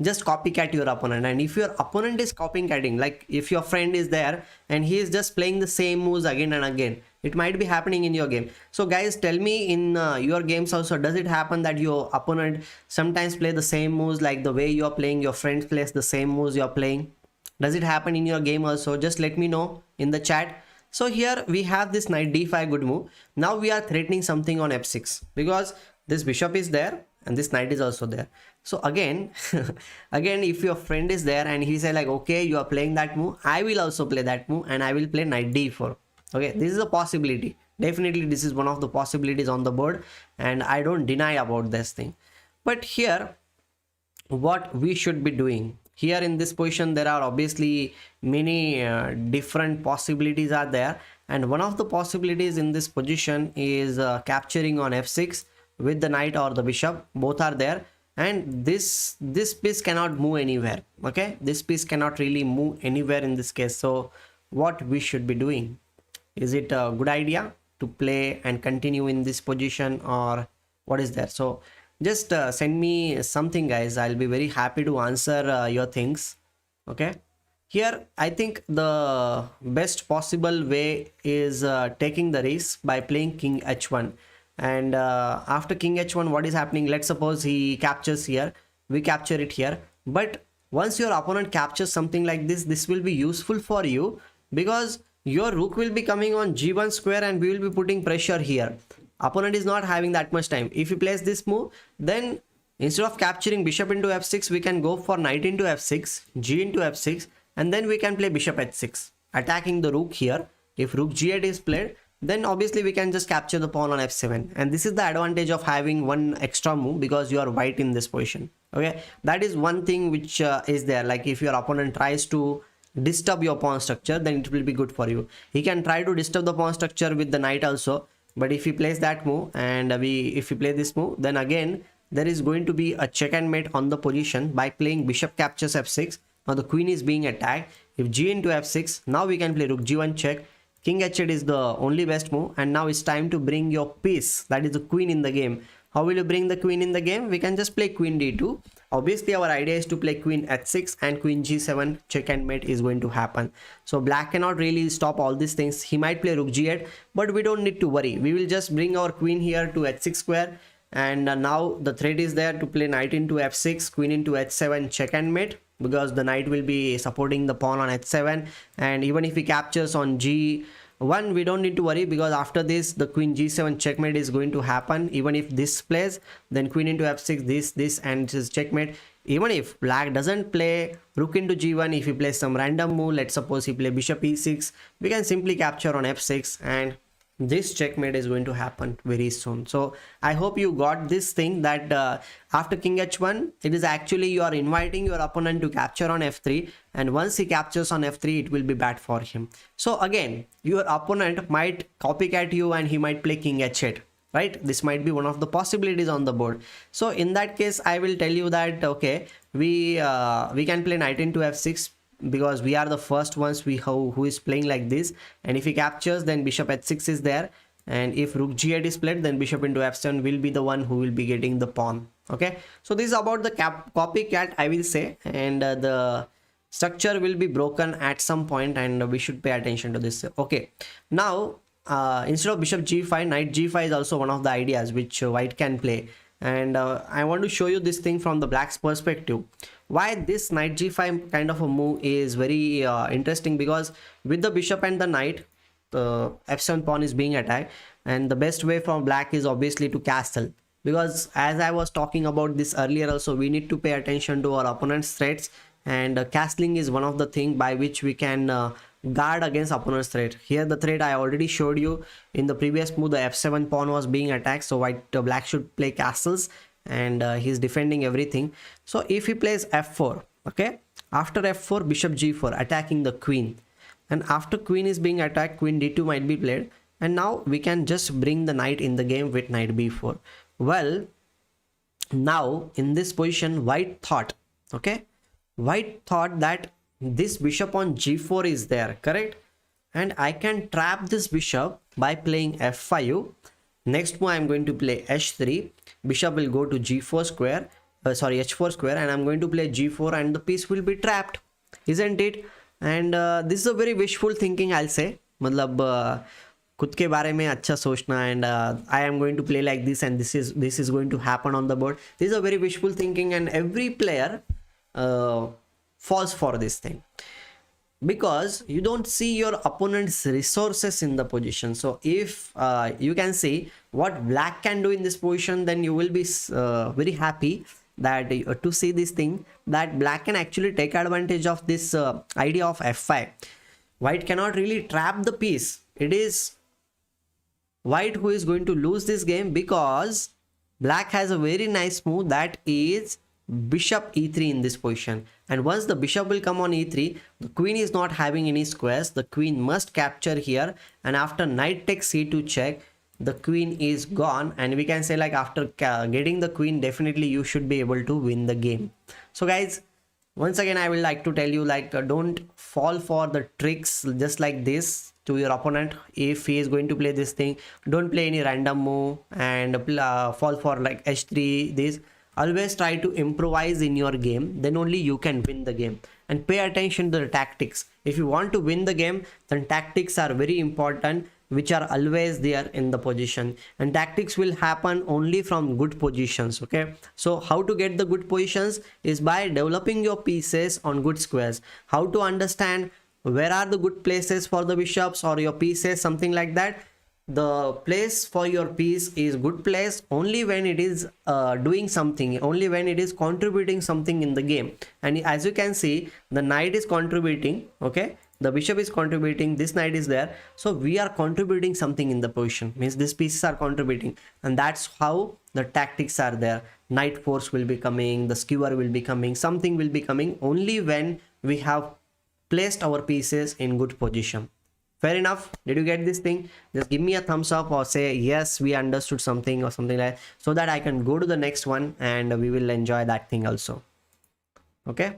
just copycat your opponent. And if your opponent is copycatting, like if your friend is there and he is just playing the same moves again and again, it might be happening in your game. So guys, tell me, in your games also, does it happen that your opponent sometimes play the same moves like the way you are playing, your friend plays the same moves you are playing? Does it happen in your game also? Just let me know in the chat. So here we have this knight d5, good move. Now we are threatening something on f6, because this bishop is there and this knight is also there. So again, again, if your friend is there and he say like, okay, you are playing that move, I will also play that move, and I will play knight d4. Okay, this is a possibility. Definitely this is one of the possibilities on the board, and I don't deny about this thing. But here, what we should be doing here in this position, there are obviously many different possibilities are there, and one of the possibilities in this position is capturing on f6 with the knight or the bishop. Both are there, and this piece cannot move anywhere. Okay, this piece cannot really move anywhere in this case. So what we should be doing, is it a good idea to play and continue in this position, or what is there? So just send me something, guys. I'll be very happy to answer your things. Okay, here I think the best possible way is taking the risk by playing king h1. And after king h1, what is happening? Let's suppose he captures here, we capture it here. But once your opponent captures something like this, this will be useful for you, because your rook will be coming on g1 square and we will be putting pressure here. opponent is not having that much time. If he plays this move, then instead of capturing bishop into f6, we can go for knight into f6, g into f6, and then we can play bishop h6, attacking the rook here. If rook g8 is played, then obviously we can just capture the pawn on f7. And this is the advantage of having one extra move, because you are white in this position. Okay, that is one thing which is there. Like if your opponent tries to disturb your pawn structure, then it will be good for you. He can try to disturb the pawn structure with the knight also, but if he plays that move and if we play this move, then again there is going to be a check and mate on the position by playing bishop captures f6. Now the queen is being attacked. If g into f6, now we can play rook g1 check. King h8 is the only best move, and now it's time to bring your piece, that is the queen, in the game. How will you bring the queen in the game? We can just play queen d2. Obviously our idea is to play queen h6 and queen g7, check and mate is going to happen. So black cannot really stop all these things. He might play rook g8, but we don't need to worry. We will just bring our queen here to h6 square, and now the threat is there to play knight into f6, queen into h7, check and mate, because the knight will be supporting the pawn on h7. And even if he captures on g1, we don't need to worry, because after this the queen g7 checkmate is going to happen. Even if this plays, then queen into f6, this and this is checkmate. Even if black doesn't play rook into g1, if he plays some random move, let's suppose he play bishop e6, we can simply capture on f6, and this checkmate is going to happen very soon. So I hope you got this thing, that after king h1, it is actually you are inviting your opponent to capture on f3, and once he captures on f3, it will be bad for him. So again, your opponent might copycat you and he might play king h8, right? This might be one of the possibilities on the board. So in that case, I will tell you that okay, we can play knight into f6, because we are the first ones who is playing like this. And if he captures, then bishop h6 is there, and if rook g8 is played, then bishop into f7 will be the one who will be getting the pawn. Okay, so this is about the copycat, I will say, and the structure will be broken at some point, and we should pay attention to this. Okay, now instead of bishop g5, knight g5 is also one of the ideas which white can play. And I want to show you this thing from the black's perspective. Why this knight g5 kind of a move is very interesting, because with the bishop and the knight, the f7 pawn is being attacked, and the best way from black is obviously to castle, because as I was talking about this earlier also, we need to pay attention to our opponent's threats, and castling is one of the thing by which we can guard against opponent's threat. Here the threat I already showed you in the previous move, the f7 pawn was being attacked, so black should play castles, and he's defending everything. So if he plays f4, okay, after f4 bishop g4, attacking the queen, and after queen is being attacked, queen d2 might be played, and now we can just bring the knight in the game with knight b4. Well, now in this position, white thought that this bishop on g4 is there, correct, and I can trap this bishop by playing f5. Next move, I'm going to play h3, bishop will go to g4 square, h4 square, and I'm going to play g4, and the piece will be trapped, isn't it? And this is a very wishful thinking, I'll say. मतलब खुद के बारे में अच्छा सोचना, and I am going to play like this, and this is going to happen on the board. This is a very wishful thinking, and every player falls for this thing, because you don't see your opponent's resources in the position. So if you can see what black can do in this position, then you will be very happy that to see this thing, that black can actually take advantage of this idea of f5. White cannot really trap the piece. It is white who is going to lose this game, because black has a very nice move, that is bishop e3 in this position. And once the bishop will come on e3, the queen is not having any squares, the queen must capture here, and after knight takes c2 check, the queen is gone, and we can say like after getting the queen, definitely you should be able to win the game. So guys, once again I will like to tell you, like don't fall for the tricks just like this to your opponent. If he is going to play this thing, don't play any random move and fall for like h3 this. Always try to improvise in your game, then only you can win the game. And pay attention to the tactics. If you want to win the game, then tactics are very important, which are always there in the position, and tactics will happen only from good positions. Okay, so how to get the good positions is by developing your pieces on good squares. How to understand where are the good places for the bishops or your pieces, something like that. the place for your piece is good place only when it is doing something, only when it is contributing something in the game. And as you can see, the knight is contributing, okay, the bishop is contributing, this knight is there, so we are contributing something in the position, means these pieces are contributing, and that's how the tactics are there. Knight force will be coming, the skewer will be coming, something will be coming only when we have placed our pieces in good position. Fair enough? Did you get this thing? Just give me a thumbs up or say yes, we understood something or something like that, so that I can go to the next one and we will enjoy that thing also. Okay.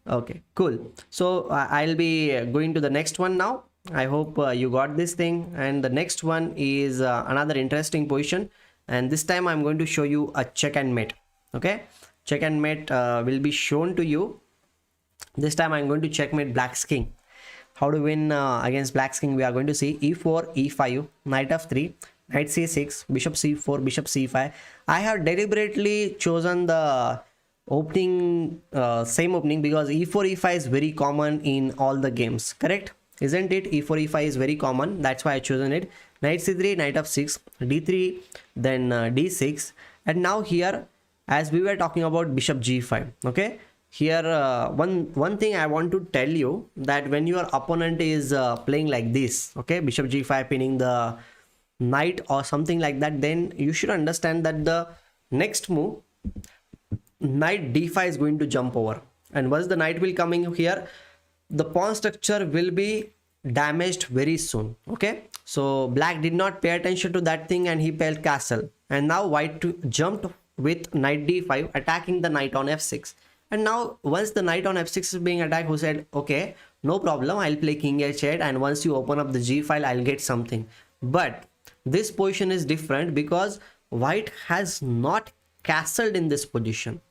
Okay, cool. So I'll be going to the next one now. I hope you got this thing. And the next one is another interesting position, and this time I'm going to show you a check and mate. Okay, check and mate will be shown to you. This time I'm going to checkmate Black's king. How to win against Black's king? We are going to see e4, e5, knight f3, knight c6, bishop c4, bishop c5. I have deliberately chosen the opening, same opening, because e4, e5 is very common in all the games, correct? Isn't it? e4, e5 is very common, that's why I chosen it. Knight c3, knight f6, d3, then d6. And now here, as we were talking about bishop g5, okay, here one thing I want to tell you, that when your opponent is playing like this, okay, bishop g5 pinning the knight or something like that, then you should understand that the next move, knight d5 is going to jump over, and once the knight will coming here, the pawn structure will be damaged very soon. Okay, so black did not pay attention to that thing and he played castle, and now white jumped with knight d5 attacking the knight on f6. And now once the knight on f6 is being attacked, who said, okay, no problem, I'll play king h8, and once you open up the g file, I'll get something. But this position is different because white has not castled in this position.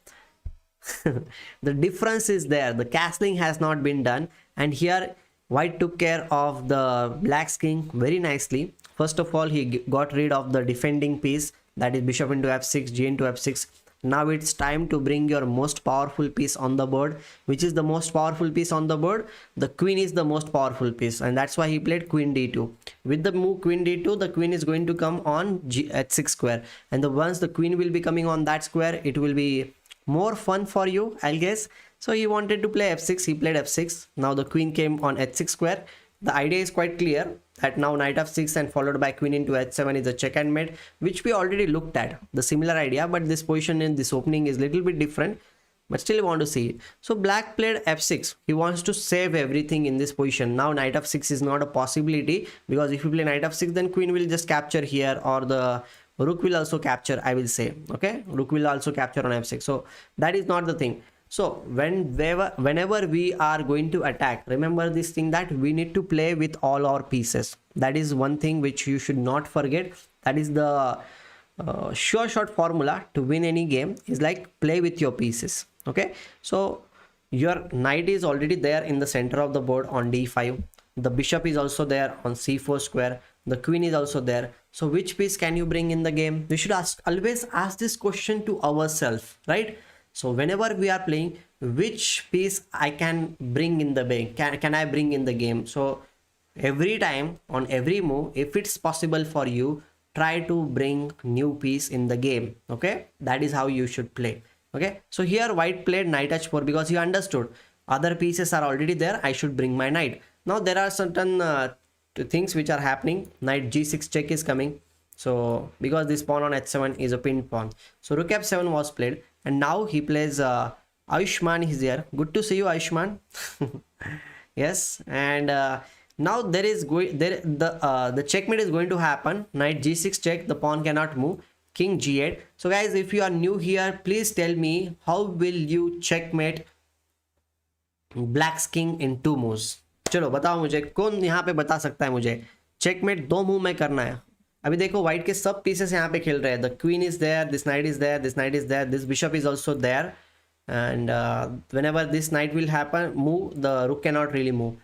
The difference is there, the castling has not been done, and here white took care of the black's king very nicely. First of all, he got rid of the defending piece, that is bishop into f6, g into f6. Now it's time to bring your most powerful piece on the board. Which is the most powerful piece on the board? The queen is the most powerful piece, and that's why he played queen d2. With the move queen d2, the queen is going to come on h6 square, and once the queen will be coming on that square, it will be more fun for you, I'll guess. So he wanted to play f6, he played f6. Now the queen came on h6 square. The idea is quite clear, that now knight f6 and followed by queen into h7 is a check and mate, which we already looked at, the similar idea, but this position in this opening is little bit different, but still want to see it. So black played f6, he wants to save everything in this position. Now knight f6 is not a possibility, because if you play knight f6, then queen will just capture here, or the rook will also capture, I will say. Okay, rook will also capture on f6, so that is not the thing. So whenever we are going to attack, remember this thing, that we need to play with all our pieces. That is one thing which you should not forget. That is the sure shot formula to win any game, is like play with your pieces. Okay, so your knight is already there in the center of the board on d5. The bishop is also there on c4 square. The queen is also there. So which piece can you bring in the game? We should always ask this question to ourselves, right? So whenever we are playing, which piece I can bring in the game, can I bring in the game? So every time, on every move, if it's possible for you, try to bring new piece in the game. Okay, that is how you should play. Okay, so here white played knight h4 because he understood other pieces are already there, I should bring my knight. Now there are certain things which are happening. Knight g6 check is coming, so because this pawn on h7 is a pinned pawn, so rook f7 was played. And now he plays Ayushman is here. Good to see you, Ayushman. Yes, and now there is the checkmate is going to happen. Knight g6 check, the pawn cannot move. King g8. So guys, if you are new here, please tell me, how will you checkmate Black's king in 2 moves? चलो बताओ मुझे, कौन यहाँ पे बता सकता है मुझे चेकमेट 2 मूव में करना है? अभी देखो व्हाइट के सब पीसेस यहाँ पे खेल रहे हैं. The queen is there, this knight is there, this knight is there, this bishop is also there, and whenever this knight will happen move, the rook cannot really move.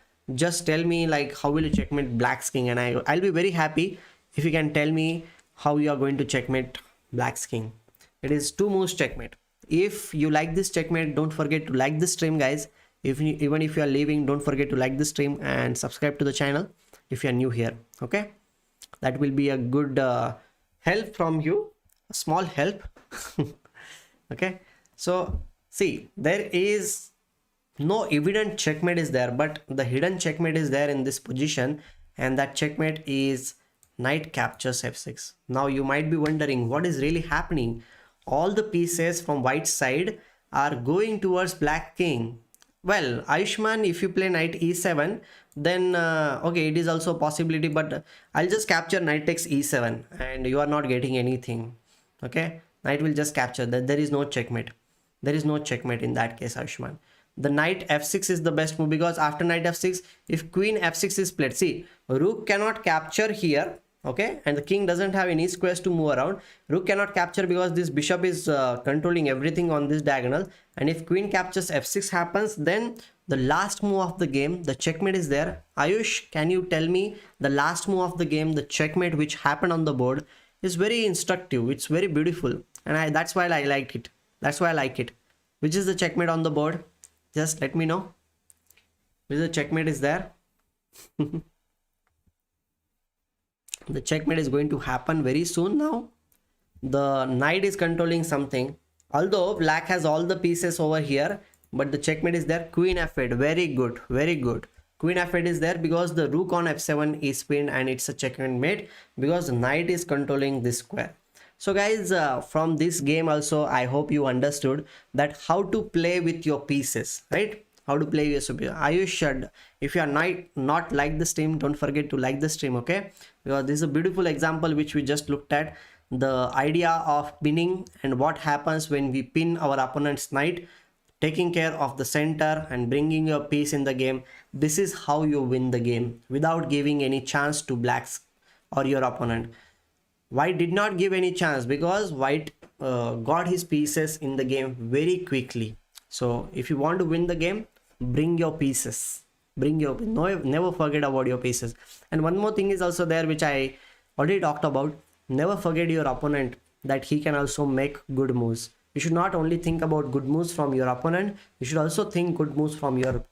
Just tell me like how will you checkmate Black's king, and I'll be very happy if you can tell me how you are going to checkmate Black's king. It is 2 moves checkmate. If you like this checkmate, don't forget to like this stream, guys. Even if you are leaving, don't forget to like this stream and subscribe to the channel. if you're new here. Okay, that will be a good help from you, a small help. Okay, so see, there is no evident checkmate is there, but the hidden checkmate is there in this position, and that checkmate is knight captures f6. Now you might be wondering what is really happening. All the pieces from white side are going towards black king. Well, Ayushman, if you play knight e7, then okay, it is also a possibility, but I'll just capture knight takes e7 and you are not getting anything. Okay, knight will just capture that. There is no checkmate. There is no checkmate in that case, Ayushman. The knight f6 is the best move, because after knight f6, if queen f6 is played, see, rook cannot capture here. Okay, and the king doesn't have any squares to move around. Rook cannot capture because this bishop is controlling everything on this diagonal, and if queen captures f6 happens, then the last move of the game, the checkmate is there. Ayush, can you tell me the last move of the game, the checkmate which happened on the board? Is very instructive, it's very beautiful, and that's why I like it. That's why I like it. Which is the checkmate on the board? Just let me know. Which the checkmate is there? The checkmate is going to happen very soon now. The knight is controlling something. Although black has all the pieces over here, but the checkmate is there. Queen f8. Very good. Very good. Queen f8 is there because the rook on f7 is pinned, and it's a checkmate because the knight is controlling this square. So guys, from this game also, I hope you understood that how to play with your pieces, right? How to play your superior. Ayush, if you are not like the stream, don't forget to like the stream, okay? Because this is a beautiful example which we just looked at. The idea of pinning and what happens when we pin our opponent's knight, taking care of the center and bringing your piece in the game. This is how you win the game without giving any chance to blacks or your opponent. White did not give any chance because white got his pieces in the game very quickly. So if you want to win the game, bring your pieces. Never forget about your pieces. And one more thing is also there, which I already talked about. Never forget your opponent, that he can also make good moves. You should not only think about good moves from your opponent, you should also think good moves from your,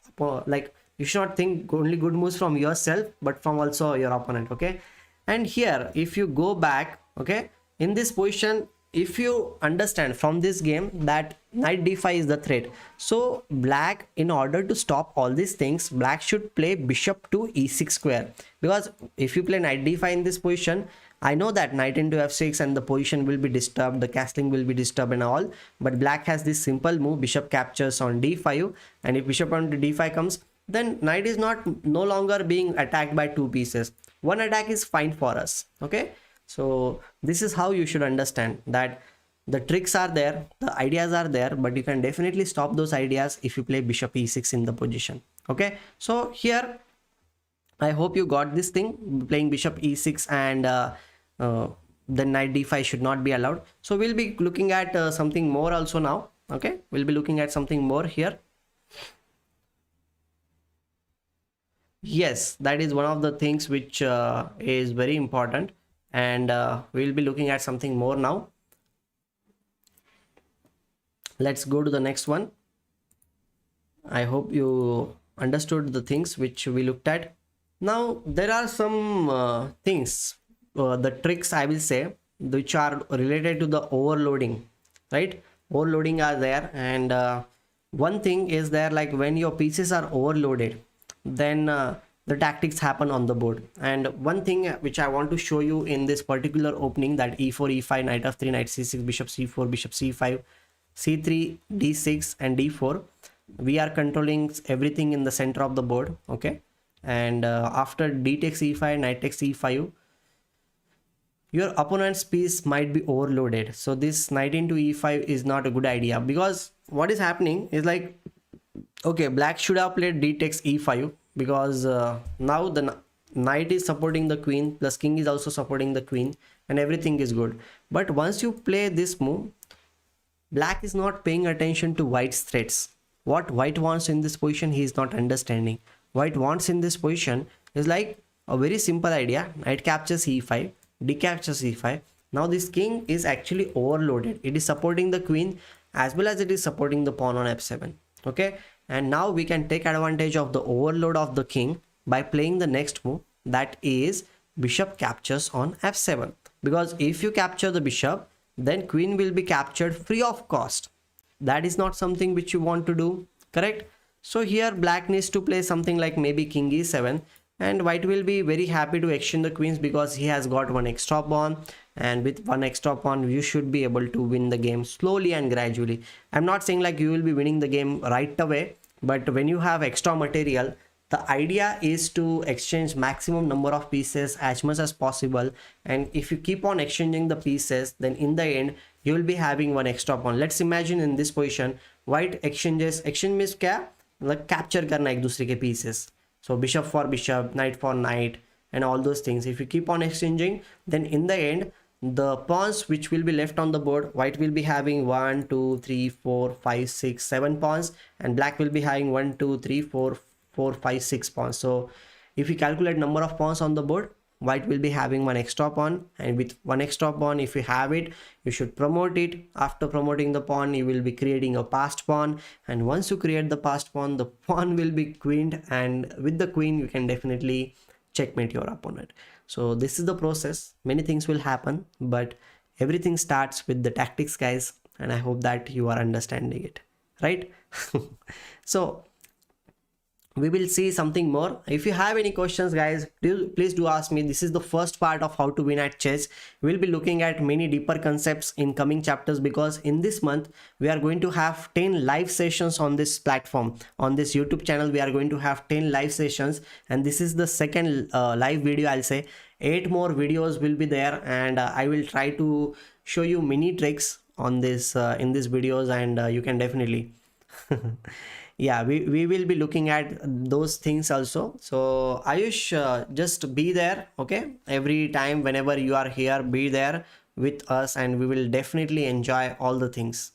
like, you should not think only good moves from yourself, but from also your opponent. Okay, and here if you go back, okay, in this position, if you understand from this game that knight d5 is the threat, so black, in order to stop all these things, black should play bishop to e6 square, because if you play knight d5 in this position, I know that knight into f6 and the position will be disturbed, the castling will be disturbed and all, but black has this simple move, bishop captures on d5, and if bishop onto d5 comes, then knight is no longer being attacked by two pieces. One attack is fine for us. Okay, so this is how you should understand that the tricks are there, the ideas are there, but you can definitely stop those ideas if you play bishop e6 in the position. Okay, so here I hope you got this thing, playing bishop e6 and then knight d5 should not be allowed. So we'll be looking at something more also now. Okay, we'll be looking at something more here. Yes, that is one of the things which is very important, and we'll be looking at something more now. Let's go to the next one. I hope you understood the things which we looked at. Now there are some things, the tricks I will say, which are related to the overloading, right? Overloading are there, and one thing is there, like when your pieces are overloaded, then the tactics happen on the board. And one thing which I want to show you in this particular opening, that e4, e5, knight f3, knight c6, bishop c4, bishop c5, c3, d6 and d4, we are controlling everything in the center of the board. Okay, and after d takes e5, knight takes e5, your opponent's piece might be overloaded. So this knight into e5 is not a good idea, because what is happening is like, okay, black should have played d takes e5, because now the knight is supporting the queen, plus king is also supporting the queen, and everything is good. But once you play this move, black is not paying attention to white's threats. What white wants in this position, he is not understanding. White wants in this position is like a very simple idea: knight captures e5, d captures e5. Now this king is actually overloaded. It is supporting the queen as well as it is supporting the pawn on f7. Okay, and now we can take advantage of the overload of the king by playing the next move, that is bishop captures on f7, because if you capture the bishop, then queen will be captured free of cost. That is not something which you want to do, correct? So here black needs to play something like maybe king e7, and white will be very happy to exchange the queens because he has got one extra pawn, and with one extra pawn you should be able to win the game slowly and gradually. I'm not saying like you will be winning the game right away, but when you have extra material, the idea is to exchange maximum number of pieces as much as possible, and if you keep on exchanging the pieces, then in the end you will be having one extra pawn. Let's imagine in this position white exchange means क्या, like capture करना एक दूसरे के pieces. So bishop for bishop, knight for knight, and all those things. If you keep on exchanging, then in the end the pawns which will be left on the board, white will be having 1 2 3 4 5 6 7 pawns, and black will be having 1 2 3 4 4 5 6 pawns. So if you calculate number of pawns on the board, white will be having one extra pawn, and with one extra pawn, if you have it, you should promote it. After promoting the pawn, you will be creating a passed pawn, and once you create the passed pawn, the pawn will be queened, and with the queen you can definitely checkmate your opponent. So this is the process. Many things will happen, but everything starts with the tactics, guys, and I hope that you are understanding it, right? So we will see something more. If you have any questions, guys, please do ask me. This is the first part of how to win at chess. We'll be looking at many deeper concepts in coming chapters, because in this month we are going to have 10 live sessions on this platform. On this YouTube channel we are going to have 10 live sessions, and this is the second live video. I'll say 8 more videos will be there, and I will try to show you many tricks on this in these videos, and you can definitely yeah, we will be looking at those things also. So Ayush, just be there, okay? Every time whenever you are here, be there with us, and we will definitely enjoy all the things.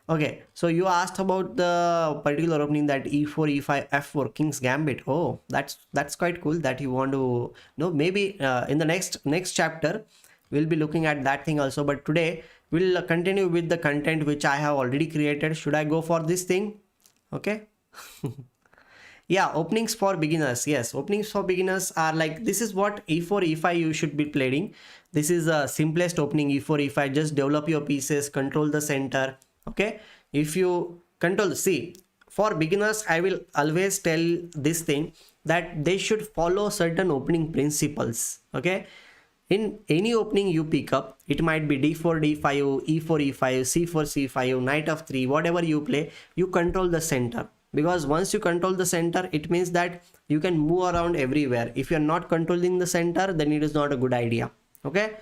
Okay, so you asked about the particular opening, that e4 e5 f4 king's gambit. Oh, that's quite cool that you want to know. Maybe in the next chapter we'll be looking at that thing also, but today we'll continue with the content which I have already created. Should I go for this thing? Okay. Yeah, openings for beginners. Yes, openings for beginners are like, this is what e4 e5 you should be playing. This is the simplest opening, e4 e5. Just develop your pieces, control the center. Okay, if you control, see, for beginners I will always tell this thing, that they should follow certain opening principles. Okay, in any opening you pick up, it might be d4 d5, e4 e5, c4 c5, knight of 3, whatever you play, you control the center. Because once you control the center, it means that you can move around everywhere. If you are not controlling the center, then it is not a good idea. Okay,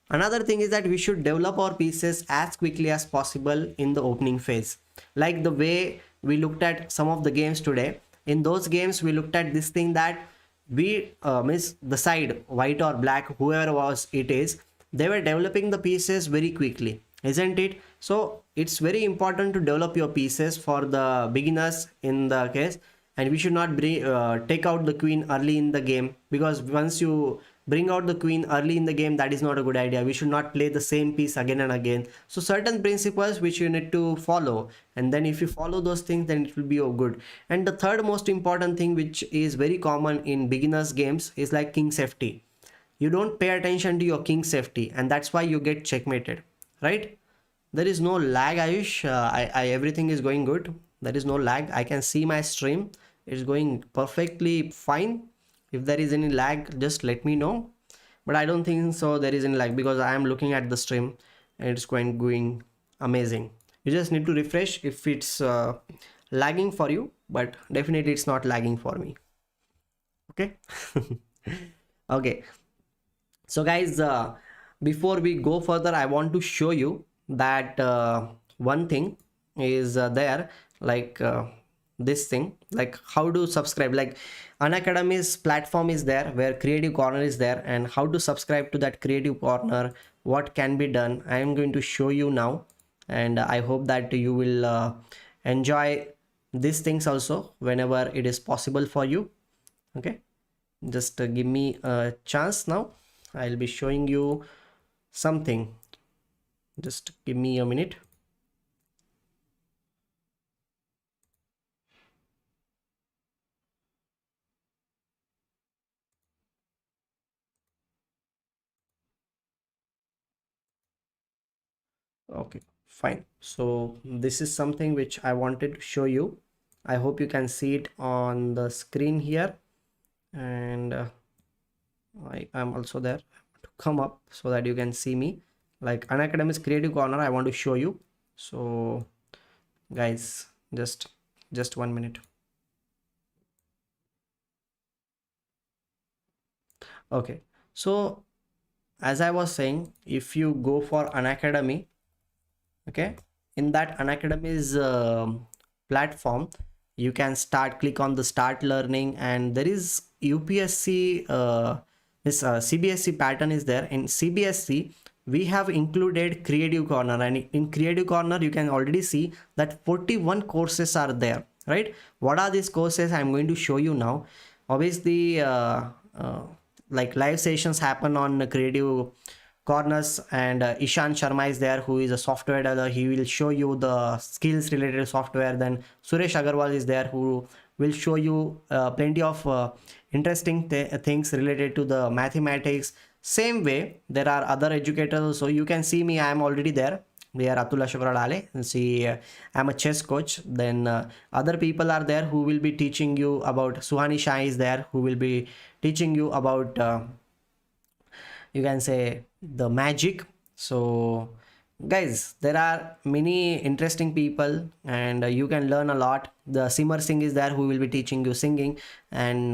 another thing is that we should develop our pieces as quickly as possible in the opening phase, like the way we looked at some of the games today. In those games we looked at this thing, that we means the side, white or black, whoever was it is, they were developing the pieces very quickly, isn't it? So it's very important to develop your pieces for the beginners in the case, and we should not take out the queen early in the game, because once you bring out the queen early in the game, that is not a good idea. We should not play the same piece again and again. So certain principles which you need to follow, and then if you follow those things, then it will be good. And the third most important thing, which is very common in beginners games, is like king safety. You don't pay attention to your king safety, and that's why you get checkmated, right? There is no lag, Ayush. Everything is going good. There is no lag. I can see my stream. It's going perfectly fine. If there is any lag, just let me know. But I don't think so there is any lag, because I am looking at the stream and it's going amazing. You just need to refresh if it's lagging for you, but definitely it's not lagging for me. Okay. Okay. So guys, before we go further, I want to show you that one thing is there, like this thing, like how to subscribe. Like Unacademy's platform is there, where creative corner is there, and how to subscribe to that creative corner, what can be done, I am going to show you now. And I hope that you will enjoy these things also whenever it is possible for you. Okay, just give me a chance. Now I'll be showing you something. Just give me a minute. Okay, fine. So this is something which I wanted to show you. I hope you can see it on the screen here. And I am also there. I want to come up so that you can see me. Like Unacademy's creative corner, I want to show you. So guys, just 1 minute. Okay, so as I was saying, if you go for Unacademy, okay, in that Unacademy's platform, you can click on the start learning, and there is UPSC, this CBSE pattern is there. In CBSE we have included creative corner, and in creative corner you can already see that 41 courses are there, right? What are these courses? I'm going to show you now. Obviously like live sessions happen on creative corners, and Ishan Sharma is there, who is a software developer. He will show you the skills related to software. Then Suresh Agarwal is there, who will show you plenty of interesting things related to the mathematics. Same way there are other educators, so you can see me, I am already there. We are Atul Dahale, and see I'm a chess coach. Then other people are there who will be teaching you about, Suhani Shah is there, who will be teaching you about you can say the magic. So guys, there are many interesting people, and you can learn a lot. The Simar Singh is there, who will be teaching you singing, and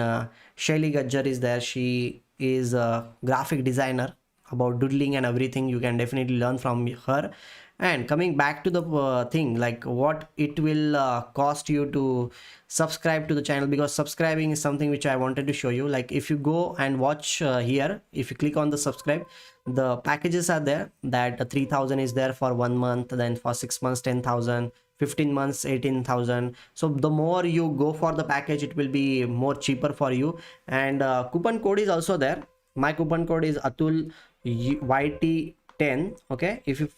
Shaili Gajjar is there. She is a graphic designer, about doodling and everything. You can definitely learn from her. And coming back to the thing, like what it will cost you to subscribe to the channel, because subscribing is something which I wanted to show you. Like if you go and watch here, if you click on the subscribe, the packages are there, that 3,000 is there for 1 month, then for 6 months 10,000, 15 months 18,000. So the more you go for the package, it will be more cheaper for you. And coupon code is also there. My coupon code is Atul YT10. Okay, if you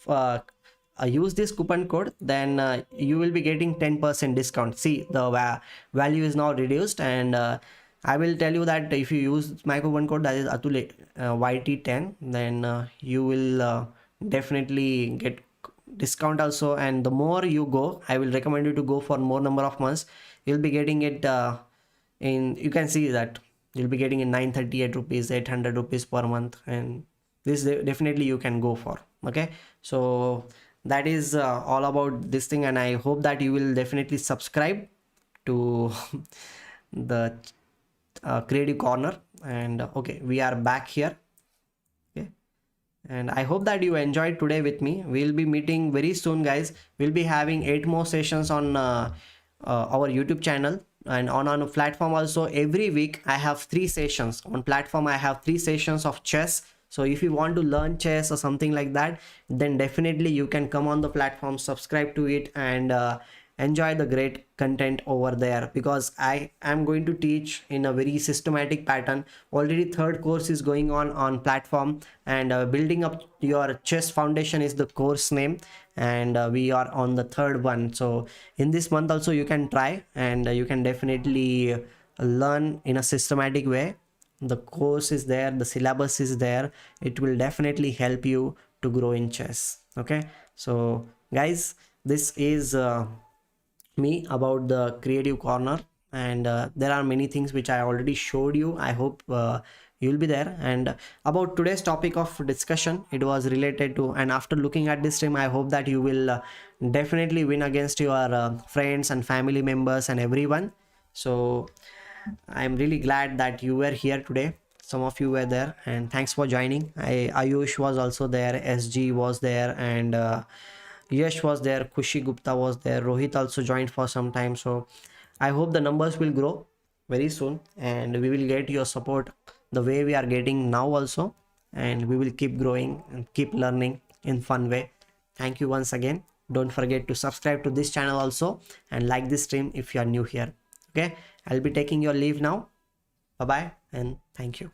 use this coupon code, then you will be getting 10% discount. See, the value is now reduced, and I will tell you that if you use my coupon code, that is Atul YT10, then you will definitely get discount also. And the more you go, I will recommend you to go for more number of months. You'll be getting it in, you can see that you'll be getting in 938 rupees, 800 rupees per month, and this definitely you can go for. Okay, so that is all about this thing, and I hope that you will definitely subscribe to the creative corner. And okay, we are back here. Okay, and I hope that you enjoyed today with me. We'll be meeting very soon, guys. We'll be having 8 more sessions on our YouTube channel, and on a platform also. Every week I have 3 sessions on platform. I have 3 sessions of chess. So if you want to learn chess or something like that, then definitely you can come on the platform, subscribe to it, and enjoy the great content over there, because I am going to teach in a very systematic pattern. Already 3rd course is going on platform, and building up your chess foundation is the course name, and we are on the 3rd one. So in this month also you can try, and you can definitely learn in a systematic way. The course is there, the syllabus is there. It will definitely help you to grow in chess. Okay, so guys, this is me about the creative corner, and there are many things which I already showed you. I hope you'll be there. And about today's topic of discussion, it was related to, and after looking at this stream, I hope that you will definitely win against your friends and family members and everyone. So I'm really glad that you were here today. Some of you were there, and thanks for joining. Ayush was also there, SG was there, and Yash was there, Kushi Gupta was there, Rohit also joined for some time. So I hope the numbers will grow very soon, and we will get your support the way we are getting now also, and we will keep growing and keep learning in fun way. Thank you once again. Don't forget to subscribe to this channel also, and like this stream if you are new here. Okay, I'll be taking your leave now. Bye bye, and thank you.